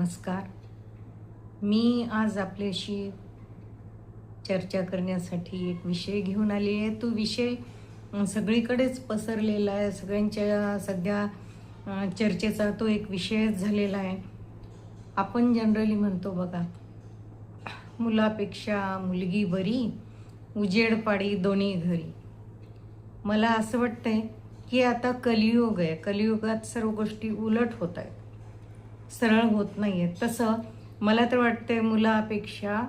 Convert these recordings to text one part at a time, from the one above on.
नमस्कार. मी आज आपल्याशी चर्चा करण्यासाठी एक विषय घेऊन आली आहे. तो विषय सगळीकडेच पसरलेला आहे. सगळ्यांच्या सध्या चर्चेचा तो एक विषयच झालेला आहे. आपण जनरली म्हणतो बघा, मुलापेक्षा मुलगी बरी, उजेड पाडी दोन्ही घरी. मला असं वाटतंय की आता कलियुग आहे. कलियुगात सर्व गोष्टी उलट होत आहेत, सरळ होत नाही आहेत. तसं मला तर वाटतंय मुलापेक्षा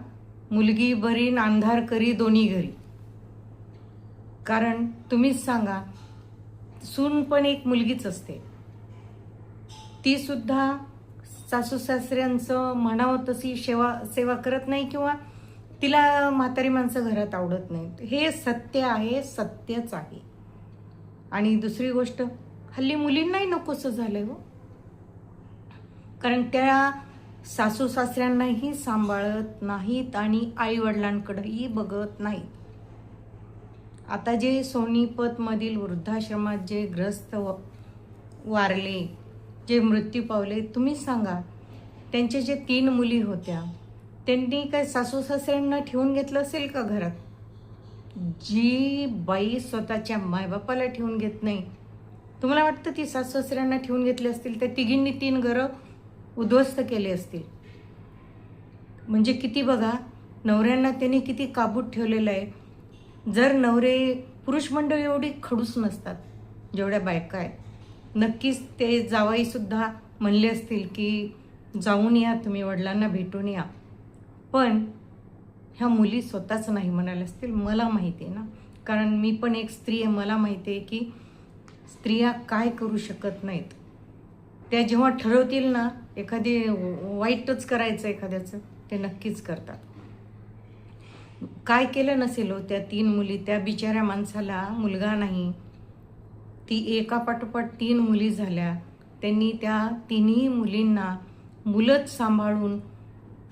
मुलगी बरी न अंधार करी दोन्ही घरी. कारण तुम्हीच सांगा, सून पण एक मुलगीच असते. ती सुद्धा सासू सासऱ्यांचं म्हणावं तशी सेवा करत नाही, किंवा तिला म्हातारी माणसं घरात आवडत नाहीत. हे सत्य आहे, सत्यच आहे. आणि दुसरी गोष्ट, हल्ली मुलींनाही नकोसं झालंय हो. कारण त्या सासू सासऱ्यांनाही सांभाळत नाहीत आणि आई वडिलांकडेही बघत नाहीत. आता जे सोनीपतमधील वृद्धाश्रमात जे ग्रस्त वारले, जे मृत्यू पावले, तुम्ही सांगा, त्यांच्या जे 3 मुली होत्या, त्यांनी काय सासू सासऱ्यांना ठेवून घेतलं असेल का घरात? जी बाई स्वतःच्या मायबापाला ठेवून घेत नाही, तुम्हाला वाटतं ती सासू सासऱ्यांना ठेवून घेतली असतील तर तिघींनी 3 घरं उद्ध्वस्त केले असतील? म्हणजे किती बघा, नवऱ्यांना त्यांनी किती काबूत ठेवलेलं आहे. जर नवरे, पुरुष मंडळी एवढी खडूस नसतात जेवढ्या बायका आहेत. नक्कीच ते जावाईसुद्धा म्हणले असतील की जाऊन या, तुम्ही वडिलांना भेटून या. पण ह्या मुली स्वतःच नाही म्हणाल्या असतील. मला माहिती आहे ना, कारण मी पण एक स्त्री आहे. मला माहिती आहे की स्त्रिया काय करू शकत नाहीत. त्या जेव्हा ठरवतील ना एखादी वाईटच करायचं एखाद्याचं, ते नक्कीच करतात. काय केलं नसेल हो त्या 3 मुली? त्या बिचाऱ्या माणसाला मुलगा नाही, ती एकापाठोपाठ 3 मुली झाल्या. त्यांनी त्या 3ही मुलींना मुलंच सांभाळून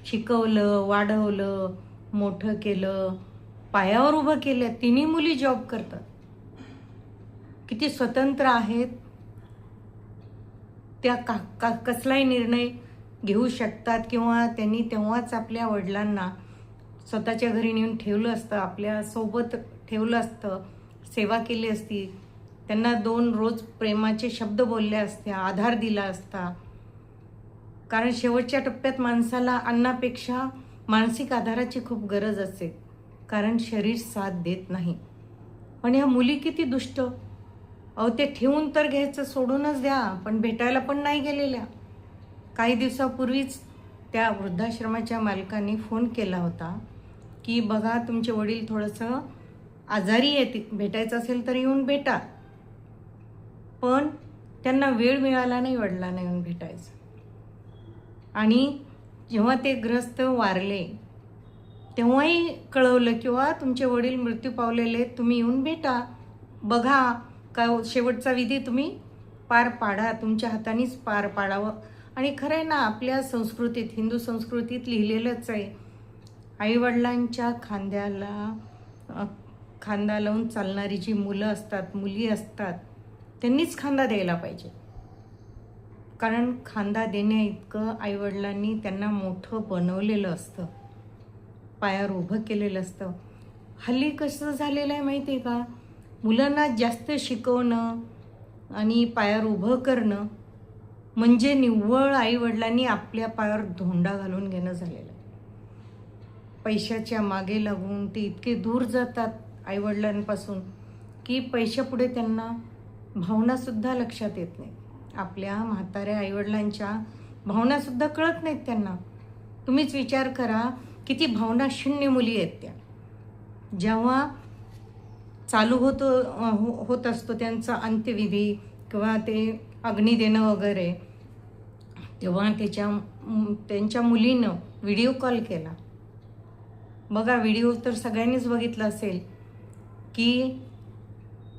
शिकवलं, वाढवलं, मोठं केलं, पायावर उभं केलं. 3ही मुली जॉब करतात, किती स्वतंत्र आहेत. त्या कसलाही निर्णय घेऊ शकतात, किंवा त्यांनी तेव्हाच आपल्या वडिलांना स्वतःच्या घरी नेऊन ठेवलं असतं, आपल्यासोबत ठेवलं असतं, सेवा केली असती, त्यांना 2 रोज प्रेमाचे शब्द बोलले असते, आधार दिला असता. कारण शेवटच्या टप्प्यात माणसाला अन्नापेक्षा मानसिक आधाराची खूप गरज असते, कारण शरीर साथ देत नाही. पण ह्या मुली किती दुष्ट. अहो, ते ठेवून तर घ्यायचं सोडूनच द्या, पण भेटायला पण नाही गेलेल्या. काही दिवसापूर्वीच त्या वृद्धाश्रमाच्या मालकाने फोन केला होता की बघा, तुमचे वडील थोडंसं आजारी आहेत, भेटायचं असेल तर येऊन भेटा. पण त्यांना वेळ मिळाला नाही वडिलांना येऊन भेटायचं. आणि जेव्हा ते ग्रस्त वारले तेव्हाही कळवलं, किंवा तुमचे वडील मृत्यू पावलेले, तुम्ही येऊन भेटा, बघा का शेवटचा विधी तुम्ही पार पाडा, तुमच्या हातानेच पार पाडावं. आणि खरं आहे ना, आपल्या संस्कृतीत, हिंदू संस्कृतीत लिहिलेलंच आहे, आईवडिलांच्या खांदा लावून चालणारी जी मुलं असतात, मुली असतात, त्यांनीच खांदा द्यायला पाहिजे. कारण खांदा देण्या इतकं आईवडिलांनी त्यांना मोठं बनवलेलं असतं, पायावर उभं केलेलं असतं. हल्ली कसं झालेलं आहे माहिती आहे का, मुलांना जास्त शिकवणं आणि पायावर उभं करणं म्हणजे निव्वळ आईवडिलांनी आपल्या पायावर धोंडा घालून घेणं झालेलं आहे. पैशाच्या मागे लागून ते इतके दूर जातात आईवडिलांपासून की पैशापुढे त्यांना भावनासुद्धा लक्षात येत नाही. आपल्या म्हाताऱ्या आईवडिलांच्या भावनासुद्धा कळत नाहीत त्यांना. तुम्हीच विचार करा, किती भावना शून्य मुली आहेत त्या. जेव्हा चालू होत असतो त्यांचा अंत्यविधी किंवा ते अग्नी देणं वगैरे, तेव्हा त्यांच्या मुलीनं व्हिडिओ कॉल केला. बघा, व्हिडिओ तर सगळ्यांनीच बघितला असेल की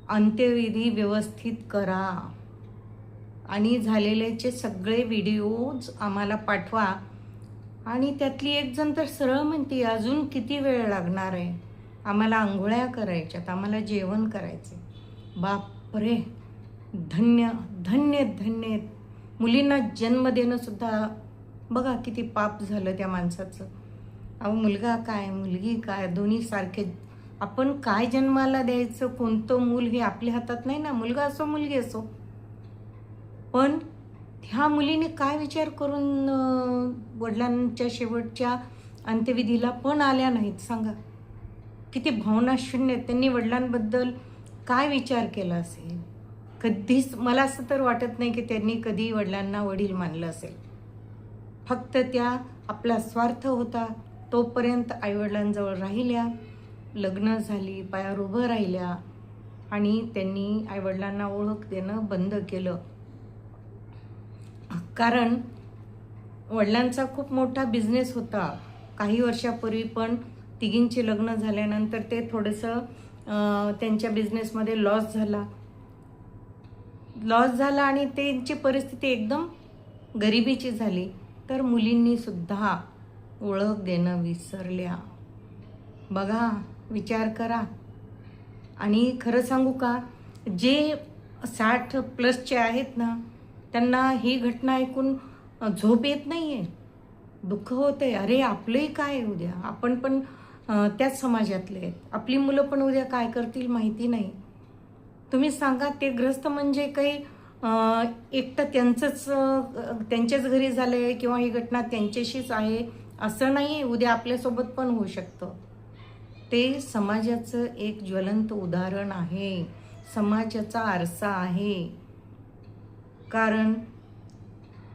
अंत्यविधी व्यवस्थित करा आणि झालेल्याचे सगळे व्हिडिओज आम्हाला पाठवा. आणि त्यातली एक जण तर सरळ म्हणते, अजून किती वेळ लागणार आहे, आम्हाला आंघोळ्या करायच्यात, आम्हाला जेवण करायचे. बापरे, धन्य धन्य धन्य. मुलींना जन्म देणं सुद्धा बघा किती पाप झालं त्या माणसाचं. अहो मुलगा काय मुलगी काय दोन्ही सारखे. आपण काय जन्माला द्यायचं, कोणतं मूल हे आपल्या हातात नाही ना, मुलगा असो मुलगी असो. पण ह्या मुलीने काय विचार करून वडिलांच्या शेवटच्या अंत्यविधीला पण आल्या नाहीत सांगा. किती भावनाशून्य. त्यांनी वडिलांबद्दल काय विचार केला असेल. कधीच मला असं तर वाटत नाही की त्यांनी कधी वडिलांना वडील मानलं असेल. फक्त त्या आपला स्वार्थ होता तोपर्यंत आईवडिलांजवळ राहिल्या, लग्न झाली, पायावर उभं राहिल्या आणि त्यांनी आईवडिलांना ओळख देणं बंद केलं. कारण वडिलांचा खूप मोठा बिझनेस होता काही वर्षापूर्वी, पण तिघींचे लग्न झाल्यानंतर ते थोडंसं त्यांच्या बिझनेसमध्ये लॉस झाला आणि त्यांची परिस्थिती एकदम गरिबीची झाली. तर मुलींनी सुद्धा ओळख देणं विसरल्या. बघा, विचार करा. आणि खरं सांगू का, जे 60+ आहेत ना, त्यांना ही घटना ऐकून झोप येत नाही आहे, दुःख होतं आहे. अरे आपलंही काय उद्या, आपण पण त्याच समाजातले आहेत. आपली मुलं पण उद्या काय करतील माहिती नाही. तुम्ही सांगा, ते ग्रस्त म्हणजे काही एकटं त्यांच्याच घरी झालं आहे किंवा ही घटना त्यांच्याशीच आहे असं नाही. उद्या आपल्यासोबत पण होऊ शकतं. ते समाजाचं एक ज्वलंत उदाहरण आहे, समाजाचा आरसा आहे. कारण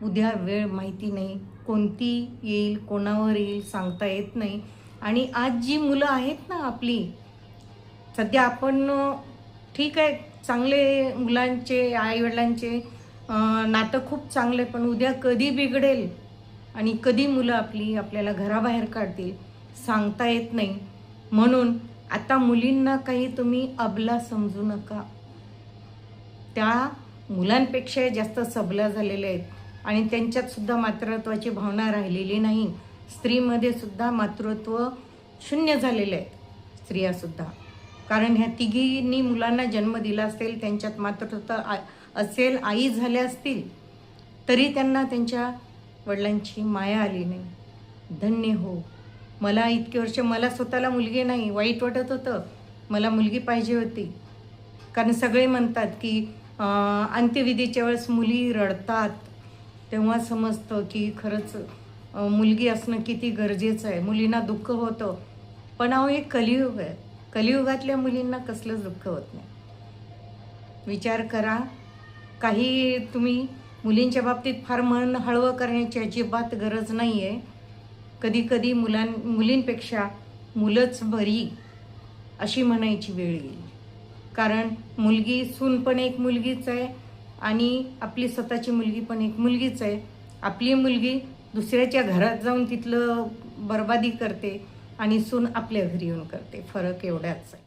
उद्या वेळ माहिती नाही, कोणती येईल, कोणावर येईल सांगता येत नाही. आणि आज जी मुलं आहेत ना आपली, सध्या आपण ठीक आहे, चांगले मुलांचे आईवडिलांचे नातं खूप चांगले, पण उद्या कधी बिघडेल आणि कधी मुलं आपली आपल्याला घराबाहेर काढतील सांगता येत नाही. म्हणून आता मुलींना काही तुम्ही अबला समजू नका. त्या मुलांपेक्षा जास्त सबला झालेल्या आहेत आणि त्यांच्यात सुद्धा मातृत्वाची भावना राहिलेली नाही. स्त्रीमध्ये सुद्धा मातृत्व शून्य झालेले आहेत स्त्रियासुद्धा. कारण ह्या तिघींनी मुलांना जन्म दिला असेल, त्यांच्यात मातृत्व असेल, आई झाल्या असतील, तरी त्यांना त्यांच्या वडिलांची माया आली नाही. धन्य हो. मला इतके वर्ष मला स्वतःला मुलगी नाही, वाईट वाटत होतं. मला मुलगी पाहिजे होती. कारण सगळे म्हणतात की अंत्यविधीच्या वेळेस मुली रडतात, तेव्हा समजतं की खरंच मुलगी असणं किती गरजेचं आहे. मुलींना दुःख होतं, पण अहो हे कलियुग आहे. कलियुगातल्या मुलींना कसलंच दुःख होत नाही. विचार करा. काही तुम्ही मुलींच्या बाबतीत फार मन हळवं करण्याची अजिबात गरज नाही आहे. कधी कधी मुलींपेक्षा मुलंच बरी अशी म्हणायची वेळ येईल. कारण मुलगी, सून पण एक मुलगीच आहे आणि आपली स्वतःची मुलगी पण एक मुलगीच आहे. आपली मुलगी दुसऱ्याच्या घरात जाऊन तिथलं बरबादी करते आणि सून आपल्या घरी येऊन करते. फरक एवढाच आहे.